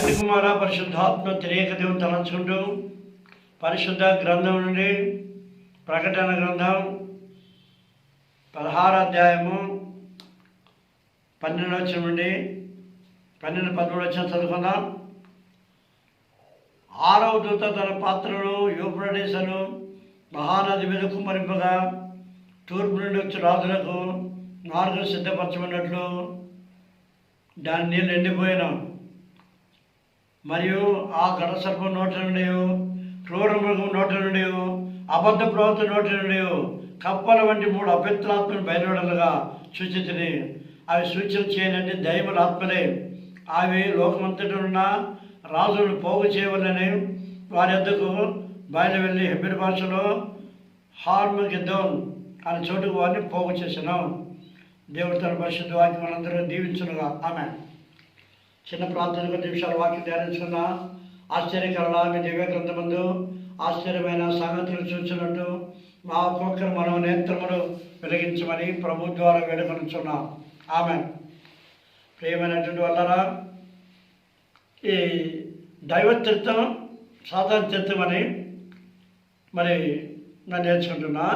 తండ్రి కుమార పరిశుద్ధాత్మ త్రియేక దేవుని తలంచుకుంటూ పరిశుద్ధ గ్రంథం నుండి ప్రకటన గ్రంథం 16వ అధ్యాయము 12వ వచనం నుండి 12-13 వచనం చదువుకుందాం. 6వ దూత తన పాత్రను యూఫ్రటీసును మహానది మీద కుమ్మరింపగా తూర్పు నుండి వచ్చి రాజులకు మార్గం సిద్ధపరచమన్నట్లు దాని నీళ్ళు ఎండిపోయిన మరియు ఆ ఘటసర్పం నోటి నుండి క్రూర మృగం నోటి నుండి అబద్ధ ప్రవక్త నోటి నుండి కప్పల వంటి 3 అపవిత్రాత్మలు బయలువడలుగా సూచించినవి. అవి సూచన చేయనంటే దైవల ఆత్మలే. అవి లోకమంతటి ఉన్న రాజులను పోగు చేయవలని వారి యొద్దకు బయలు వెళ్ళి హెబ్రీ భాషలో హార్మగిద్దోన్ అనే చోటుకు వారిని పోగు చేసాను. దేవుడు తన పరిశుద్ధ వాక్యం మనందరూ దీవించునుగా. ఆమె చిన్న ప్రాంతానికి 10 నిమిషాల వాక్యం ధ్యానించుకున్న ఆశ్చర్యకరణ మీ దివ్య గ్రంథమందు ఆశ్చర్యమైన సంగతులు చూసినట్టు మా ఒక్కొక్కరు మనం నేత్రములు వెలిగించమని ప్రభు ద్వారా వేడుకొనుచున్నాం. ఆమె ప్రియమైనటువంటి వల్లరా, ఈ దైవత్వం సాధారణత్వం అని మరి నేను నేర్చుకుంటున్నా.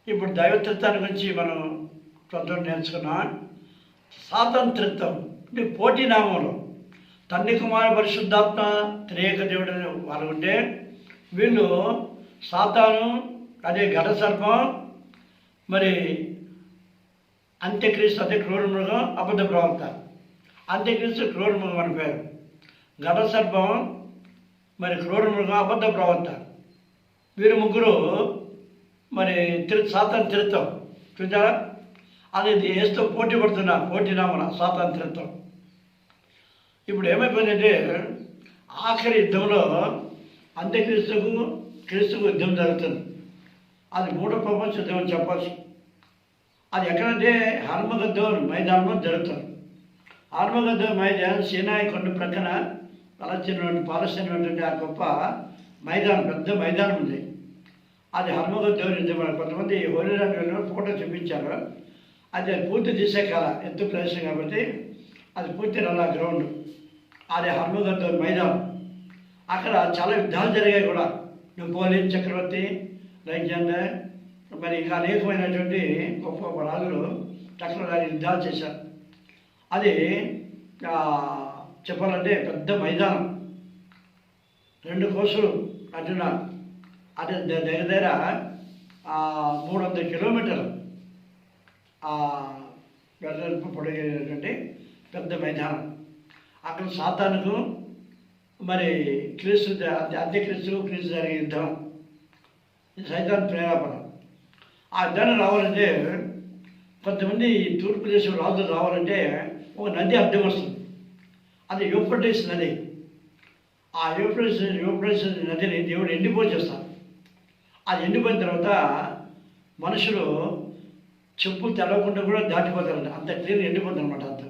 ఇప్పుడు దైవత్వాన్ని గురించి మనం కొంత నేర్చుకున్నాం. స్వాతంత్రత్వం అంటే పోటీ నామంలో తండ్రి కుమార పరిశుద్ధాత్మ త్రియేక దేవుడు వారు ఉంటే, వీళ్ళు సాతాను, అదే ఘట సర్పం, మరి అంత్యక్రీస్తు అదే క్రూర మృగం, అబద్ధ ప్రవక్త. అంత్యక్రీస్తు క్రూర మృగం అని పేరు, ఘట సర్పం మరి క్రూర మృగం, అబద్ధ ప్రవక్త. వీరు ముగ్గురు మరి సాతాను తిరుత్వం చూసారా. అది ఏస్తూ పోటీ పడుతున్నారు, పోటీ నామన స్వాతంత్రత్వం. ఇప్పుడు ఏమైపోయిందంటే ఆఖరి యుద్ధంలో క్రీస్తుకు యుద్ధం జరుగుతుంది. అది 3వ ప్రపంచ యుద్ధం అని చెప్పచ్చు. అది ఎక్కడంటే హర్మగద్దోన్ మైదానంలో జరుగుతుంది. హర్మగద్దోన్ మైదానం సీనాయి కొండ ప్రక్కన పాలస్తీనా ఆ గొప్ప మైదానం, పెద్ద మైదానం ఉంది. అది హర్మగద్దోన్ యుద్ధం. కొంతమంది హోలీలాండ్ వెళ్ళిన ఫోటో చూపించారు. అది పూర్తి తీసే కాల ఎత్తు ప్రదేశం కాబట్టి అది పూర్తి నల్ల గ్రౌండ్. అది హర్మగద్దోన్ మైదానం. అక్కడ చాలా యుద్ధాలు జరిగాయి కూడా. నెపోలియన్ చక్రవర్తి, అలెగ్జాండర్, మరి ఇంకా అనేకమైనటువంటి గొప్ప గొప్ప రాజులు చక్రవర్తి యుద్ధాలు చేశారు. అది చెప్పాలంటే పెద్ద మైదానం, 2 కోసులు అంటున్నారు. అది దగ్గర 300 కిలోమీటర్లు వెడల్పు పొడిగినటువంటి పెద్ద మైదానం. అక్కడ సాతానుకు మరి క్రీస్తు క్రీస్తు జరిగే యుద్ధం, సైతాన్ ప్రేరేపణ. ఆ యుద్ధాన్ని రావాలంటే కొంతమంది తూర్పు దేశం రాజులు రావాలంటే ఒక నది అడ్డం వస్తుంది. అది యూఫ్రటీస్ నది. ఆ యూఫ్రటీస్ నదిని దేవుడు ఎండిపోచేస్తాడు. అది ఎండిపోయిన తర్వాత మనుషులు చెప్పులు తెలవకుండా కూడా దాటిపోతారంట. అంత క్లీన్ ఎండిపోతుంది అనమాట. అంత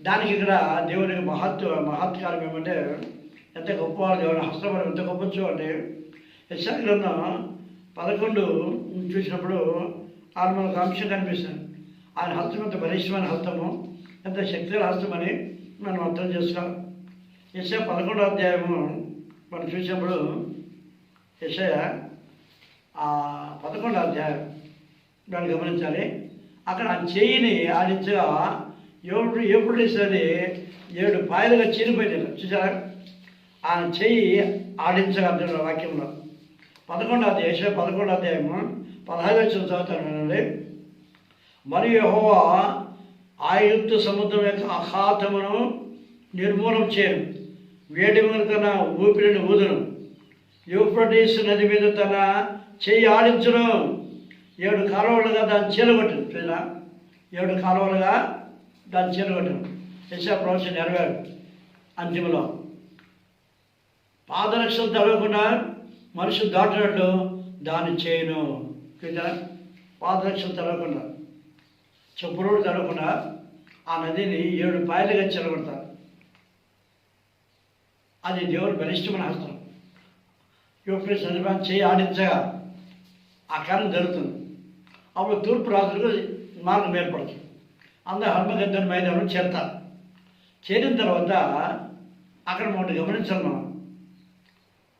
దానికి ఇక్కడ దేవునికి మహత్కారం ఏమంటే, ఎంత గొప్ప దేవుని హస్తపరం ఎంత గొప్పచ్చు అంటే, యెషయా గ్రంథం 11 చూసినప్పుడు ఆయన మనకు అంశం కనిపిస్తుంది. ఆయన హస్తం ఎంత బలిష్టమైన హస్తము, ఎంత శక్తిగల హస్తం అని మనం అర్థం చేసుకోవాలి. యెషయా 11వ అధ్యాయము మనం చూసినప్పుడు యెషయా 11వ అధ్యాయం దాన్ని గమనించాలి. అక్కడ ఆ చెయ్యిని ఆడించగా ఎప్పుడు అది 7 పాయలుగా చీలిపోయింది చూసారా. ఆ చెయ్యి ఆడించగా అంటున్నారు వాక్యంలో. 11వ అధ్యాయం 11వ అధ్యాయము 15వ వచనం చదువుతాను. మరియు యెహోవా ఐగుప్తు సముద్రం యొక్క అఖాతమును నిర్మూలం చేయను, వేడి మీద తన ఊపిరిని ఊదును, యూఫ్రటీస్ నది మీద తన చెయ్యి ఆడించును, 7 కాలువలుగా దాన్ని చీలగొట్టను. చూసినా, 7 కాలువలుగా దాన్ని చీలగొట్టను. యెషయా ప్రవచనం నెరవేరు. అంతిమలో పాదరక్షలు తడవకుండా మనుషులు దాటినట్టు దాన్ని చేయను. చూసినా, పాదరక్షలు తడవకుండా, చెప్పురోడు తడవకుండా ఆ నదిని 7 పాయలుగా చీలగొడతారు. అది దేవుడు బలిష్టమైన హస్తం. యూఫ్రటీస్ నది చేయి ఆడించగా ఆ కాలం జరుగుతుంది. అప్పుడు తూర్పు రాజులకు మార్గం ఏర్పడుతుంది. అందరూ హర్మగద్దోన్ మైదానం చేరుతారు. చేరిన తర్వాత అక్కడ ఒకటి గమనించాలి మనం,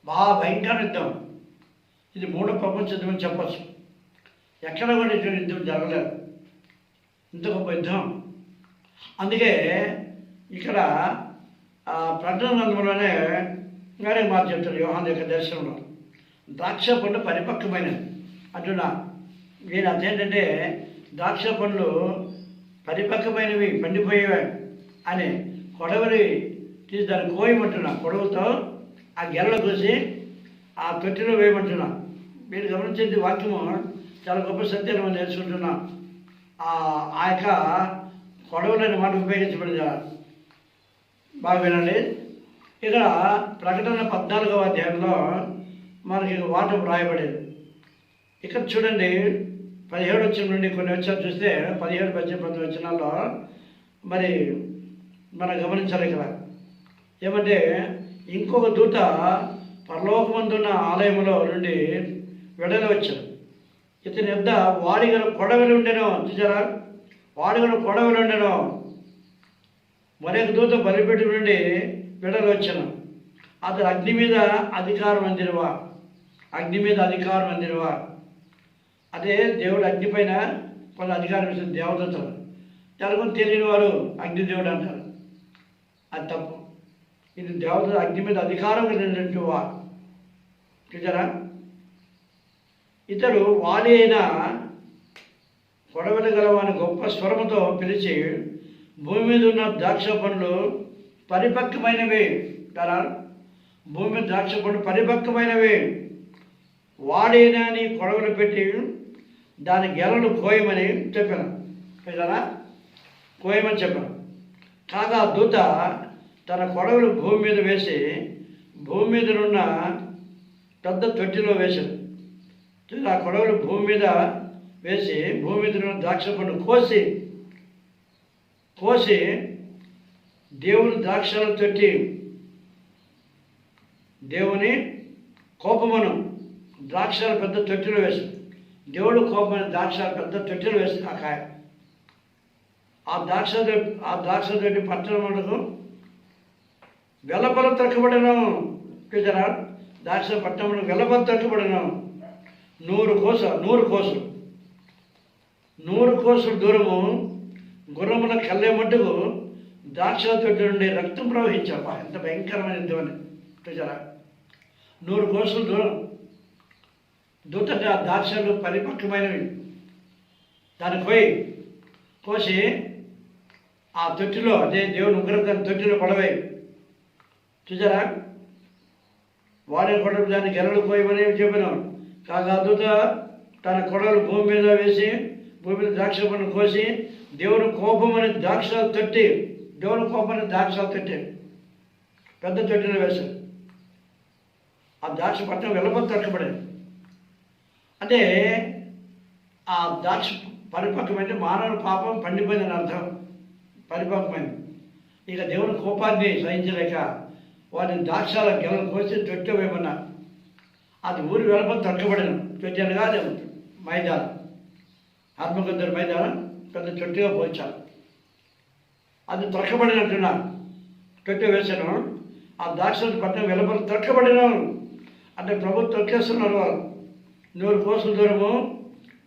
బాగా భయంకర యుద్ధం. ఇది మూడో ప్రపంచ యుద్ధం అని చెప్పచ్చు. ఎక్కడ కూడా ఇటువంటి యుద్ధం జరగలేదు, ఇంత గొప్ప యుద్ధం. అందుకే ఇక్కడ ప్రకటన గ్రంథంలోనే వేరే మాట చెప్తారు యోహాను యొక్క దర్శనంలో, ద్రాక్ష పండు పరిపక్వమైనది అంటున్నా. నేను అదేంటంటే ద్రాక్ష పండ్లు పరిపక్వమైనవి, పండిపోయేవి అని కొడవలి తీసి దాన్ని కోయమంటున్నా. కొడవలతో ఆ గెరలు కోసి ఆ తొట్టిలో వేయమంటున్నా. మీరు గమనించేది వాక్యము చాలా గొప్ప సత్యాన్ని మనం నేర్చుకుంటున్నాం. ఆ యొక్క కొడవలని మాట ఉపయోగించబడింది. బాగా వినండి. ఇక్కడ ప్రకటన 14వ అధ్యాయంలో మనకి వాటం రాయబడేది. ఇక్కడ చూడండి 17 వచనం నుండి కొన్ని వచ్చారు చూస్తే 17, 18, 19 వచనాల్లో మరి మనం గమనించాలి. ఇక్కడ ఏమంటే ఇంకొక దూత పరలోకమందున్న ఆలయంలో నుండి వెడలి వచ్చాడు. ఇతని యొద్ద వాడిగల కొడవలి ఉండెను. చూసారా, వాడిగల కొడవలి ఉండెను. మరొక దూత బలిపీఠ నుండి వెడలి వచ్చాను. అతడు అగ్ని మీద అధికారం అందినవా, అగ్ని మీద అధికారం అందినవా. అదే దేవుడు అగ్ని పైన కొంత అధికారం ఇస్తుంది దేవదూతలు. జరగని తెలియని వారు అగ్నిదేవుడు అంటారు, అది తప్పు. ఇది దేవత అగ్ని మీద అధికారం కలిగినటువంటి వా. చూసారా, ఇతడు వాడి అయిన కొడవలి గలవాని గొప్ప స్వరముతో పిలిచి భూమి మీద ఉన్న ద్రాక్ష పండ్లు పరిపక్వమైనవి కదా, భూమి మీద ద్రాక్ష పండ్లు పరిపక్వమైనవి, వాడైనా నీ కొడవలు పెట్టి దాని గెలలు కోయమని చెప్పాను. కదా, కోయమని చెప్పాను. కాగా దూత తన కొడవలు భూమి మీద వేసి భూమి మీద ఉన్న పెద్ద తొట్టిలో వేశాడు. ఆ కొడవలు భూమి మీద వేసి భూమి మీద ఉన్న ద్రాక్ష పండు కోసి దేవుని ద్రాక్షల తొట్టి, దేవుని కోపమును ద్రాక్షల పెద్ద తొట్టిలో వేశాడు. దేవుడు కోపమైన ద్రాక్షల పెద్ద తొట్టిలో వేసి ఆ కాయ ఆ ద్రాక్ష తొట్టి పట్టణములకు వెలపల తక్కబడను. చూసారా, ద్రాక్ష పట్టణములకు వెలపల తక్కబడను. 100 కోసులు దూరము గుర్రముల కళ్ళే మట్టుకు ద్రాక్ష తొట్టి నుండి రక్తం ప్రవహించాపా. ఎంత భయంకరమైన యుద్ధం అని. చూసారా, 100 కోసులు దూరం దూత ఆ ద్రాక్షలు పరిపక్వమైనవి, దాన్ని కోసి ఆ తొట్టిలో, అదే దేవుని ఉగ్రతని తొట్టిలో పడవై. చూసారా, వాడే కొడలు దాన్ని గెలలు కోయమని చెప్పాను. కాగా దూత తన కొడలు భూమి మీద వేసి భూమి మీద ద్రాక్ష పండు కోసి దేవుని కోపమని ద్రాక్షలు తొట్టి, దేవుని కోపమని ద్రాక్షలు తొట్టి పెద్ద తొట్టిలో వేశాడు. ఆ ద్రాక్ష పట్టణం వెళ్ళబోతు తక్కబడేది. అంటే ఆ ద్రాక్ష పరిపక్వమైంది, మానవ పాపం పండిపోయిందని అర్థం. పరిపక్వమైంది. ఇక దేవుని కోపాన్ని సహించలేక వాటిని ద్రాక్షాల గెలను కోసి తొట్టి వేయమన్నా. అది ఊరి వెళ్ళబోతు తక్కబడిన తొట్టి అనగా అది మైదానం, ఆత్మగద్దరు మైదానం పెద్ద తొట్టిగా పోల్చాలి. అది తొక్కబడినట్టున్నా తొట్టి వేసాను. ఆ ద్రాక్ష పట్టణం వెళ్ళబోతు తొక్కబడినాను అంటే ప్రభుత్వం తొక్కేస్తున్నారు వాళ్ళు. 100 కోసుల దూరము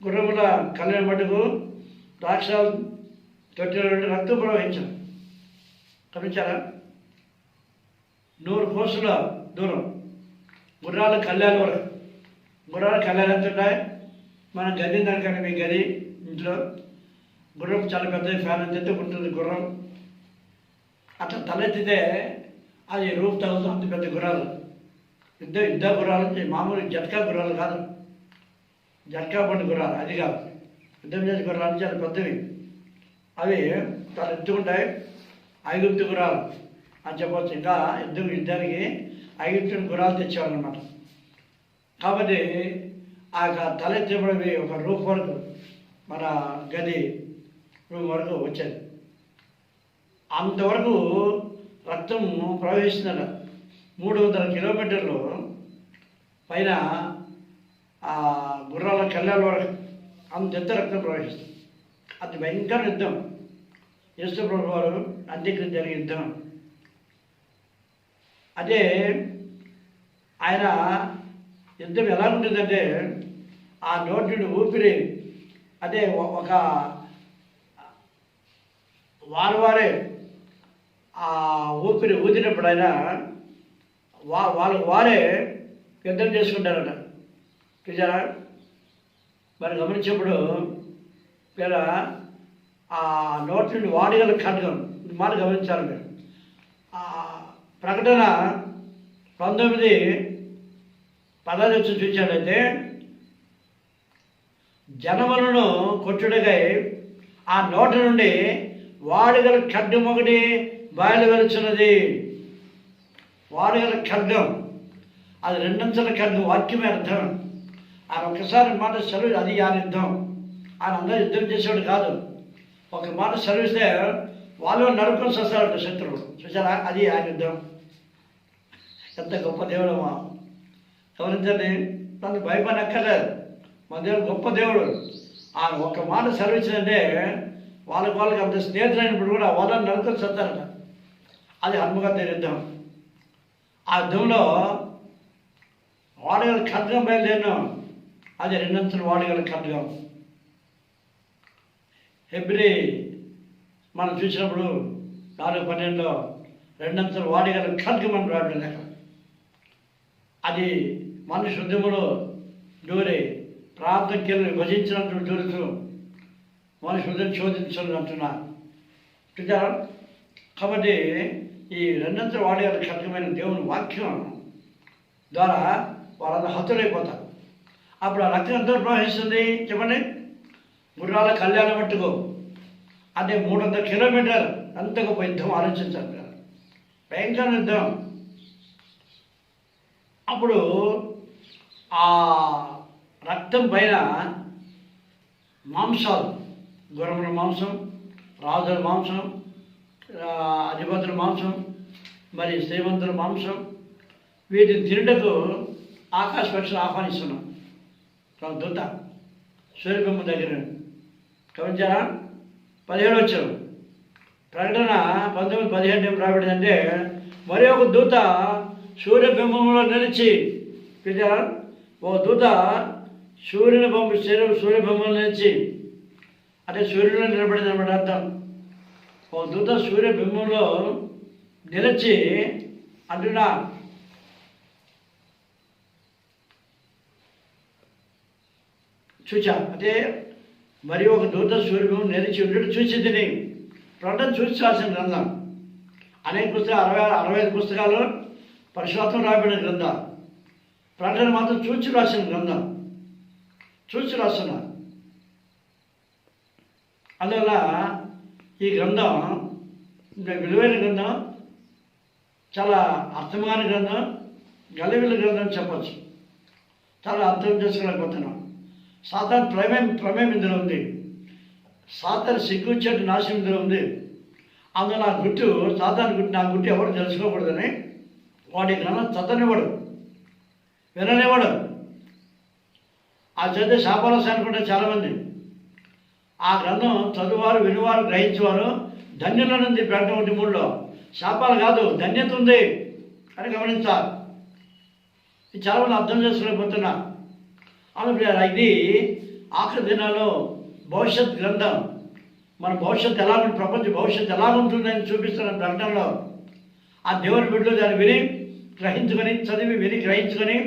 గుర్రముల కళ్ళ మటుకు ద్రాక్ష తొట్టిలో నుండి రక్తం ప్రవహించారు. గమనించారా, 100 కోసుల దూరం గుర్రాల కళ్యాణ వరకు. గుర్రాల కళ్యాణం ఎంత ఉంటాయి, మనం గది దానికంటే మీ గది ఇంట్లో గుర్రం చాలా పెద్ద ఫ్యాన్ అంత ఉంటుంది గుర్రం. అట్లా తలెత్తితే అది రూపు తగులుతుంది. అంత పెద్ద గుర్రాలు, యుద్ధ గుర్రాలు, మామూలు జట్కా గుర్రాలు కాదు, జట్కా పండు గుర్రాలు అది కాదు. యుద్ధం చేసే గుర్రాలు చాలా పెద్దవి. అవి చాలా ఎత్తుకుంటాయి. ఐగుప్తు గుర్రాలు అని చెప్పవచ్చు. ఇంకా యుద్ధానికి ఐగుప్తుని గుర్రాలు తెచ్చేవాళ్ళనమాట. కాబట్టి ఆ తలెత్తబడి ఒక రూఫ్ వరకు మన గది రూమ్ వరకు వచ్చేది. అంతవరకు రక్తం ప్రవహిస్తుందట. 300 కిలోమీటర్లు పైన ఆ గుర్రాల కళ్యాణ వరకు అంత రక్తం ప్రవహిస్తుంది. అది భయంకర యుద్ధం. యేసు ప్రభు వారు అంత్యక్రియ జరిగే యుద్ధం. అదే ఆయన యుద్ధం ఎలా ఉంటుందంటే ఆ నోటి నుండి ఊపిరి అదే ఒక వారే ఆ ఊపిరి ఊదినప్పుడు ఆయన వాళ్ళకు వారే యుద్ధం చేసుకుంటారట. చూసారా? మరి గమనించినప్పుడు పేర ఆ నోటి నుండి వాడిగల ఖడ్గం మాట గమనించాలి మీరు. ప్రకటన 19:16 వచ్చి చూచాడైతే జనములను కొట్టుడికై ఆ నోటి నుండి వాడిగల ఖడ్గం ఒకటి బయలు వెలుచున్నది. వాడిగల ఖడ్గం అది రెండంచెల ఖడ్గం, వాక్యమే అర్థం. ఆయన ఒక్కసారి మాట సెలవు, అది ఆయన యుద్ధం. ఆయన అందరూ యుద్ధం చేసేవాడు కాదు. ఒక మాట సెలవిస్తే వాళ్ళు నరుకొని వస్తారట శత్రువు. చూసారా? అది ఆయన యుద్ధం. ఎంత గొప్ప దేవుడు మా గమనించండి. తను భయపడక్కర్లేదు. మా దేవుడు గొప్ప దేవుడు. ఆయన ఒక మాట సెలవిచ్చిందంటే వాళ్ళకి అంత స్నేహితులైనప్పుడు కూడా వాళ్ళని నరుకొని వస్తారట. అది హనుమకొండ యుద్ధం. ఆ యుద్ధంలో వాడగల ఖడ్గం బయలుదేరినాం. అది రెండంచెల వాడగల ఖడ్గం. హెబ్రీ మనం చూసినప్పుడు 4:12 రెండంచెల వాడగల ఖడ్గం అని రాయబడింది అక్కడ. అది మనిషి హృదయములో దూరి ప్రాంతంకెళ్ళి విభజించినట్టు దూరుతూ మనిషి హృదయం శోధించాలని అంటున్నారు. చూసారా? కాబట్టి ఈ రెండంచెల వాడగల ఖడ్గమైన దేవుని వాక్యం ద్వారా వాళ్ళందరూ హతులైపోతారు. అప్పుడు ఆ రక్తం ఎంతో ప్రవహిస్తుంది చెప్పండి. గుర్రాల కళ్యాణం మట్టుకు అంటే 300 కిలోమీటర్లు అంత గొప్ప యుద్ధం ఆలోచించాలి. భయంకర యుద్ధం. అప్పుడు ఆ రక్తం పైన మాంసాలు, గుర్రముల మాంసం, రాజుల మాంసం, అధిపతుల మాంసం, మరి శ్రీమంతుల మాంసం, వీటిని తినుటకు ఆకాశ పక్షులు ఆహ్వానిస్తున్నాం. దూత సూర్యబొమ్మ దగ్గర గమనించారా? 17 వచ్చారు. ప్రకటన 19:17 ఏం రాబడిందంటే మరి ఒక దూత సూర్యబింబంలో నిలిచి, చూసారా? ఓ దూత సూర్యబింబంలో నిలిచి అంటే సూర్యుడిలో నిలబడింది అన్నమాట అర్థం. ఓ దూత సూర్యబింబంలో నిలిచి అంటున్నా చూచా అంటే మరి ఒక దూత సూర్యబింబం నిలిచి ఉండేట్టు చూసి తిని. ప్రకటన చూసి రాసిన గ్రంథం. అనేక పుస్తకాలు 65 పుస్తకాలు పరిశుభ్రం రాబడిన గ్రంథం. ప్రకటన మాత్రం చూచి రాసిన గ్రంథం. చూసి రాస్తున్నారు. అందువల్ల ఈ గ్రంథం విలువైన గ్రంథం, చాలా అర్థమైన గ్రంథం, గలివిల గ్రంథం చెప్పచ్చు. చాలా అర్థం చేసుకోలేకపోతున్నాం. సాతాను ప్రమేయం ఇందులో ఉంది. సాతాను సిగ్గుచ్చేట్టు నాశనం ఇందులో ఉంది. అందులో నా గుట్టు సాతాను గుట్టు, నా గుట్టు ఎవరు తెలుసుకోకూడదని వాడి గ్రంథం చదవనివ్వడు, విననివ్వడు. ఆ చదివే శాపాలస అనుకుంటే చాలామంది. ఆ గ్రంథం చదువువారు, వినువారు, గ్రహించేవారు ధన్యులనుంది. ప్రకటన 1:3 శాపాలు కాదు, ధన్యత ఉంది అని గమనించాలి. ఇది చాలామంది అర్థం చేసుకోలేకపోతున్నా. ఇది ఆఖరి దినాల్లో భవిష్యత్ గ్రంథం. మన భవిష్యత్తు ఎలా ఉంటుంది, ప్రపంచ భవిష్యత్తు ఎలా ఉంటుందని చూపిస్తున్న ప్రకటనలో ఆ దేవుని బిడ్డలు దాన్ని విని గ్రహించుకొని, చదివి విని గ్రహించుకొని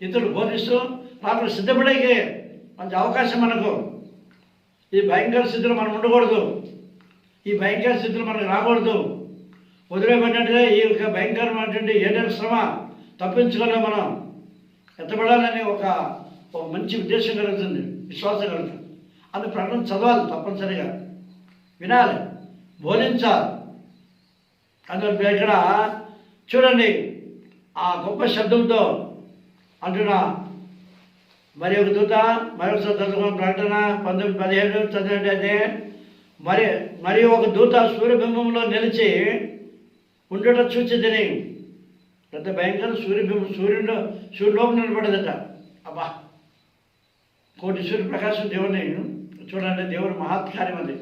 ఇతరులు బోధిస్తూ నాకు సిద్ధపడేకే మంచి అవకాశం మనకు. ఈ భయంకర స్థితిలో మనం ఉండకూడదు. ఈ భయంకర స్థితిలో మనకు రాకూడదు. వదిలేబడినట్టుగా ఈ యొక్క భయంకరమైనటువంటి ఏదైనా శ్రమ తప్పించుకోలేము. మనం ఎత్తబడాలని ఒక మంచి ఉద్దేశం కలుగుతుంది, విశ్వాసం కలుగుతుంది. అందుకు ప్రకటన చదవాలి, తప్పనిసరిగా వినాలి, బోధించాలి. అందులో ఇక్కడ చూడండి ఆ గొప్ప శబ్దంతో అంటున్నా మరి ఒక దూత మరొకసారి చదువుకున్న ప్రకటన 19:17 చదివినట్టయితే మరి ఒక దూత సూర్యబింబంలో నిలిచి ఉండటం చూచి తిని. పెద్ద భయంకర సూర్యబింబం సూర్యులోపు నిలబడదట. అబ్బా, కోటి సూర్యప్రకాశం దేవుని చూడండి. దేవుని మహత్కార్యం అది.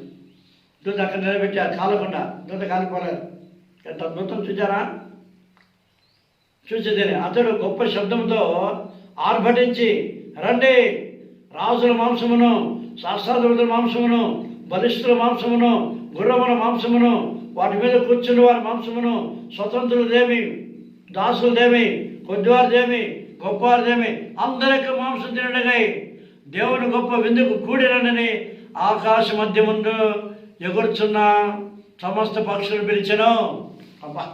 దూత అక్కడ నిలబెట్టి అది కాలకుండా, దూత కాలిపోలేదు. ఎంత అద్భుతం చూచారా? చూసేదని అతడు గొప్ప శబ్దంతో ఆర్భటించి, రండి, రాజుల మాంసమును, శాస్త్రాధిపతుల మాంసమును, బలిష్ఠుల మాంసమును, గుర్రముల మాంసమును, వాటి మీద కూర్చుని వారి మాంసమును, స్వతంత్రులదేమి, దాసులదేమి, కొద్దివారిదేమి, గొప్పవారిదేమి, అందరికి మాంసం తినడగై దేవుని గొప్ప విందుకు కూడినని ఆకాశ మధ్య ముందు ఎగురుచున్న సమస్త పక్షులు పిలిచెను. అబ్బా,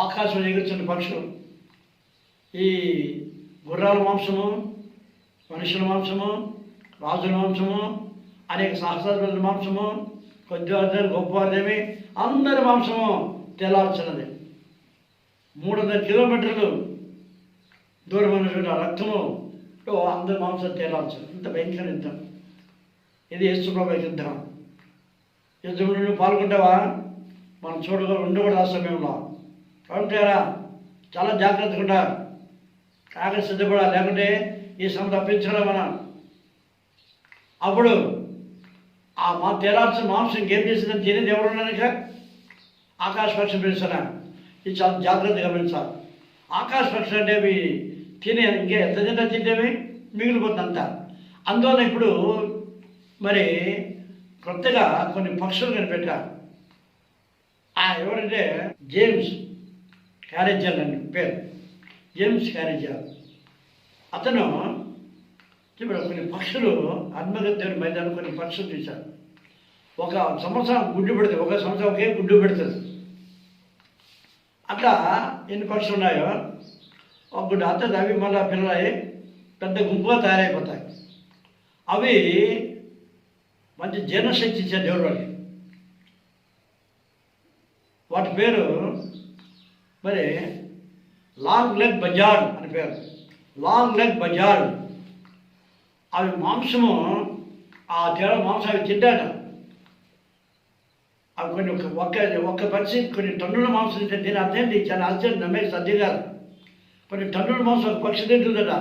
ఆకాశం ఎగురుచున్న పక్షులు, ఈ గుర్రాల మాంసము, మనుషుల మాంసము, రాజుల మాంసము, అనేక సహస్రాధిపతుల మాంసము, కొద్దివారిదేమి, గొప్పవారిదేమి, అందరి మాంసము తేలాల్సినది. 300 కిలోమీటర్లు దూరమైనటువంటి రక్తము అందరి మాంసం తేలాల్సింది. ఇంత భయంకర యుద్ధం ఇది. యేసుప్రభు యుద్ధం. యుద్ధంలో నువ్వు పాల్గొంటావా? మనం ఉండకూడదు ఆ సమయంలో. కాబట్టి చాలా జాగ్రత్తగా ఉండాలి, కాగా సిద్ధపడాలి, లేకుంటే ఈ సమయం తప్పించడం మనం. అప్పుడు ఆ తేలాల్సిన మాంసం ఇంకేం చేసిందని తినేది ఎవరున్నాక ఆకాశ పక్షి పిలుస్తున్నా. ఇది చాలా జాగ్రత్తగా గమనించాలి. ఆకాశ పక్షులు అంటే అవి తినే ఇంకే ఎంత తింటేవి మిగిలిపోతుంది అంతా. అందువల్ల ఇప్పుడు మరి కొత్తగా కొన్ని పక్షులు కనిపెట్టారు. ఎవరంటే జేమ్స్ క్యారేజల్ అని పేరు. జేమ్స్ క్యారేజల్ అతను ఇప్పుడు కొన్ని పక్షులు ఆత్మహత్య మైదానం కొన్ని పక్షులు తీశారు. ఒక సంవత్సరం గుడ్డు పెడుతుంది, ఒక సంవత్సరం ఒకే గుడ్డు పెడుతుంది. అట్లా ఎన్ని పక్షులు ఉన్నాయో ఒక గుడ్డు అత్తది, అవి మళ్ళీ పిల్లలై పెద్ద గుంపుగా తయారైపోతాయి. అవి మంచి జీర్ణశక్తి ఇచ్చారు దేవుడు వాళ్ళకి. వాటి పేరు మరి లాంగ్ లెగ్ బజార్డ్ అని పేరు. Long leg buzzard. అవి మాంసము, ఆ తేడా మాంసం అవి తింటాట. అవి కొన్ని ఒక్క పక్షి కొన్ని టన్నుల మాంసం తింటే దీని అర్థం చాలా ఆశ్చర్యం, నమ్మేసి సత్యం కాదు. కొన్ని టన్నుల మాంసం ఒక పక్షి తింటుందట.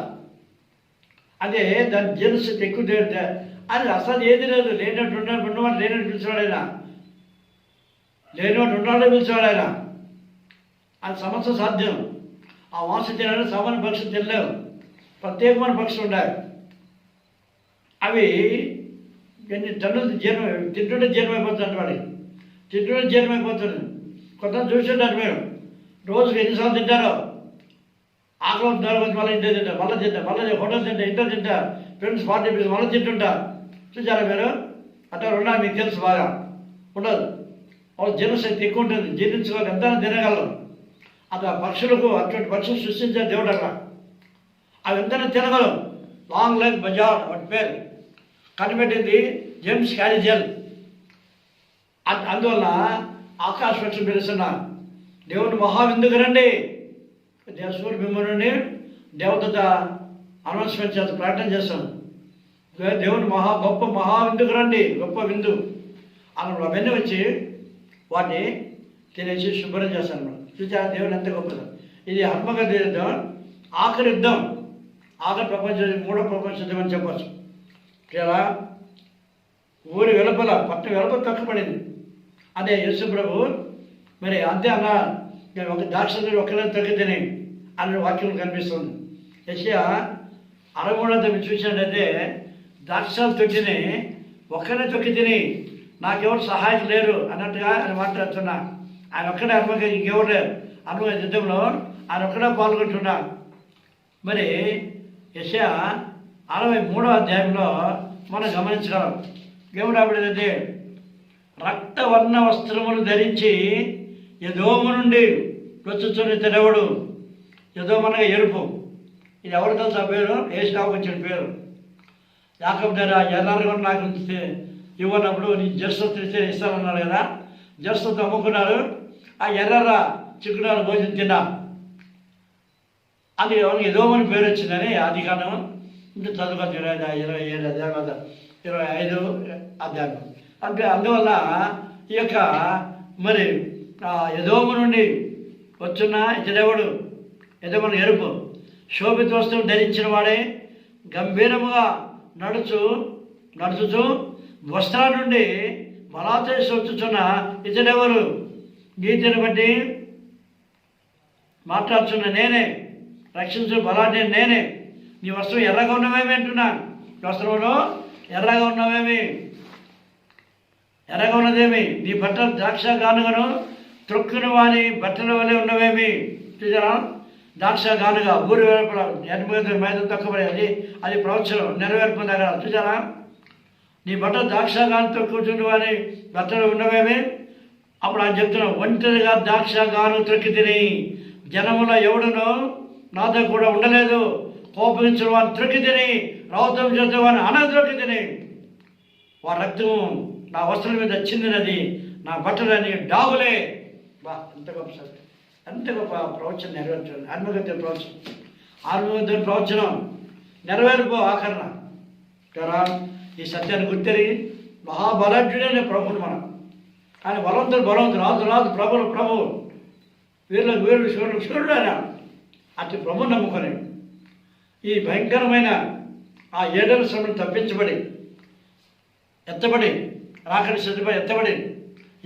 అదే దాని జీర్ణశక్తి ఎక్కువ తింటే అది అసలు ఏది లేదు. లేనట్టు ఉన్నవాడు లేనట్టు పిలిచేవాడు ఆయన, లేనివాడు ఉన్నాడే పిలిచేవాడు ఆయన. అది సమస్య సాధ్యం. ఆ మాంసం తినాలని సామాన్య పక్షులు తినలేవు, ప్రత్యేకమైన పక్షులు ఉండాలి. అవి ఎన్ని టన్నులు తింటుంటే జీర్ణమైపోతుంది వాడికి, తింటుంటే జీర్ణమైపోతుంది. కొంత చూస్తుంటారు మీరు, రోజుకి ఎన్నిసార్లు తింటారో. ఆకలి వచ్చి మళ్ళీ ఇంట్లో తింటారు, మళ్ళీ హోటల్ తింటా, ఇంట్లో తింటా, ఫ్రెండ్స్ పార్టీ మళ్ళీ తింటుంటారు. చూసారా మీరు? అట్లా ఉండాలి, మీకు తెలుసు బాగా. ఉండదు, వాళ్ళు జీర్ణశక్తి ఎక్కువ ఉంటుంది, జీర్ణించుకోవాలి, ఎంత తినగలరు. అది ఆ పక్షులకు అటువంటి పక్షులు సృష్టించారు దేవుడు అక్కడ. అవి ఎంతైనా తినగలరు. లాంగ్ లెగ్ బజార్ వాటి పేరు. కనిపెట్టింది జేమ్స్ క్యారేజల్. అందువల్ల ఆకాశ పక్షులు పిలుస్తున్నా, దేవుని మహావిందుకు రండి. సూర్య బింబం నుండి దేవత అనౌన్స్మెంట్ చేస్తాం, ప్రకటన చేస్తాం. దేవుని గొప్ప మహావిందుకు రండి, గొప్ప విందు అన్నప్పుడు అవన్నీ వచ్చి వాటిని తినేసి శుభ్రం చేస్తాను అన్నమాట. చూసా దేవుని ఎంత గొప్పది. ఇది హర్మగతి యుద్ధం, ఆఖరి యుద్ధం, ఆఖరి మూడో ప్రపంచ యుద్ధం అని చెప్పచ్చు. ఇలా ఊరి వెలుపల, పట్టణ వెలుపల తక్కువపడింది. అదే యేసు ప్రభు మరి అంతే అన్న, ఒక ద్రాక్ష ఒక్కనే తగ్గి తిని అనే వాక్యం కనిపిస్తుంది. యెషయా 63 చూసినట్టయితే ద్రాక్షలు తొక్కిని ఒక్కనే తొక్కి తిని నాకెవరు సహాయం లేరు అన్నట్టుగా ఆయన మాట్లాడుతున్నా. ఆయన ఒక్కడే అనుమతి, ఇంకెవరు లేరు అనుమతి యుద్ధంలో ఆయన ఒక్కడే పాల్గొంటున్నా. మరి యెషయా 63వ అధ్యాయంలో మనం గమనించగలం. దేవుడు ఆవిడేదంటే రక్తవర్ణ వస్త్రములు ధరించి ఎదోము నుండి వచ్చుచున్న తెరవుడు. ఎదోమనగా ఎరుపు. ఇది ఎవరు తెలుసు ఆ పేరు? ఏసావుకు వచ్చిన పేరు. యాకోబు దగ్గర ఎర్రగా నాకు ఇవ్వనప్పుడు నీ జస్సత్ ఇస్తానన్నాడు కదా, జస్సత్ అమ్ముకున్నారు. ఆ ఎర్ర చిక్కుడాలు భోజనం తిన్నా. అది ఎదోమని పేరు వచ్చిందని అది కాను ఇంకా చదువుకొని 27 అధ్యాయం 25 అధ్యాయం. అంటే అందువల్ల ఈ యొక్క మరి ఎదోము నుండి వచ్చున్న ఇతడెవడు? ఎదోమను ఎరుపు శోభిత వస్తువులు ధరించిన వాడే, గంభీరముగా నడుచుచు వస్త్రాల నుండి బలాతేసి వచ్చుచున్న ఇతడెవరు? గీతను బట్టి మాట్లాడుతున్న నేనే, రక్షించు బలాన్ని నేనే. నీ వస్త్రం ఎర్రగా ఉన్నవేమి అంటున్నా, వస్త్రంలో ఎర్రగా ఉన్నవేమి, ఎర్రగా ఉన్నదేమి, నీ బట్టలు ద్రాక్ష గానుగను త్రొక్కుని వాని బట్టల వలె ఉన్నవేమి. చూసారా, ద్రాక్ష గానుగా ఊరి వెలుపల ఎనభై మైదానం తొక్కబడి అది ప్రవచనం నెరవేర్పు దగ్గర. చూసారా, నీ బట్టలు ద్రాక్ష గాను తొక్కుచుండు వాని బట్టలు ఉన్నవేమి. అప్పుడు ఆయన చెప్తున్నావు, ఒంటరిగా ద్రాక్ష గాను త్రొక్కి తిని జనములో ఎవడునో నాతో కూడా ఉండలేదు. కోపించిన వాడిని త్రొక్కి తిని, రౌతం చేసే వాడిని త్రొక్కి తిని, వారి రక్తము నా వస్త్రం మీద చిందినది, నా బట్టలని డాగులే. బా, ఎంత గొప్ప సత్యం, ఎంత గొప్ప ప్రవచనం నెరవేర్చాలి. ఆత్మగత్య ప్రవచనం, ఆత్మగత్య ప్రవచనం నెరవేరిపో ఆఖరణ కదా. ఈ సత్యాన్ని గుర్తెరిగి మహాబలాఢ్యుడైన ప్రభుని మనం, ఆయన బలవంతుడు రాజు ప్రభు వీరులకు వీరుడు శివుడు ఆయన. అటు ప్రభుని నమ్ముకొని ఈ భయంకరమైన ఆ 7 శ్రమను తప్పించబడి ఎత్తబడి రాకడి సిద్ధపడి ఎత్తబడి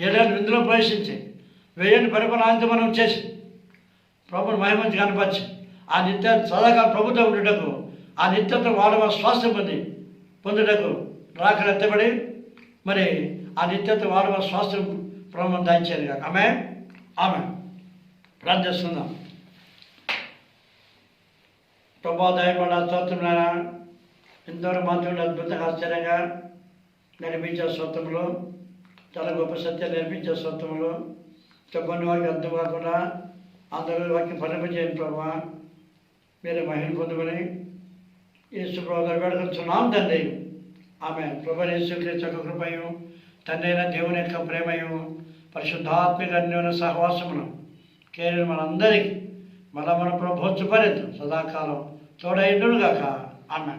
7 విందులో ప్రవేశించి 1000 పరిపాలన మనం చేసి ప్రభుని మహిమంచి కనపరిచి ఆ నిత్య సదాకాలం ప్రభుత్వం ఉండుటకు, ఆ నిత్యత వాడవ స్వాస్థ్యం పొందుటకు రాకడ ఎత్తబడి మరి ఆ నిత్యత వాడవ స్వాస్థ్యం ప్రభుత్వం దాయించారు కాక. ఆమె ప్రార్థిస్తున్నాం. ప్రభాదయపడ స్తోత్రమైన ఎంతవరకు మాత్రం అద్భుతంగా ఆశ్చర్యంగా నేర్పించే స్వత్వంలో, చాలా గొప్ప సత్యాలు నేర్పించే స్వత్వంలో చెప్పని వారికి అర్థం కాకుండా అందరూ వాక్యం ఫలింపజేయండి ప్రభా. మీరు మహిళ పొందుకొని యేసు ప్రభు వేడుకొచ్చున్నాం తండ్రి. ఆమె ప్రభు యేసుక్రీస్తు యొక్క కృపయు, తండ్రి అయిన దేవుని యొక్క ప్రేమయు, పరిశుద్ధాత్మిక అన్యోన్య సహవాసమును కేవలం మనందరికీ మన ప్రభుత్వ పర్యంతం సదాకాలం తోడైండుగాక. ఆమె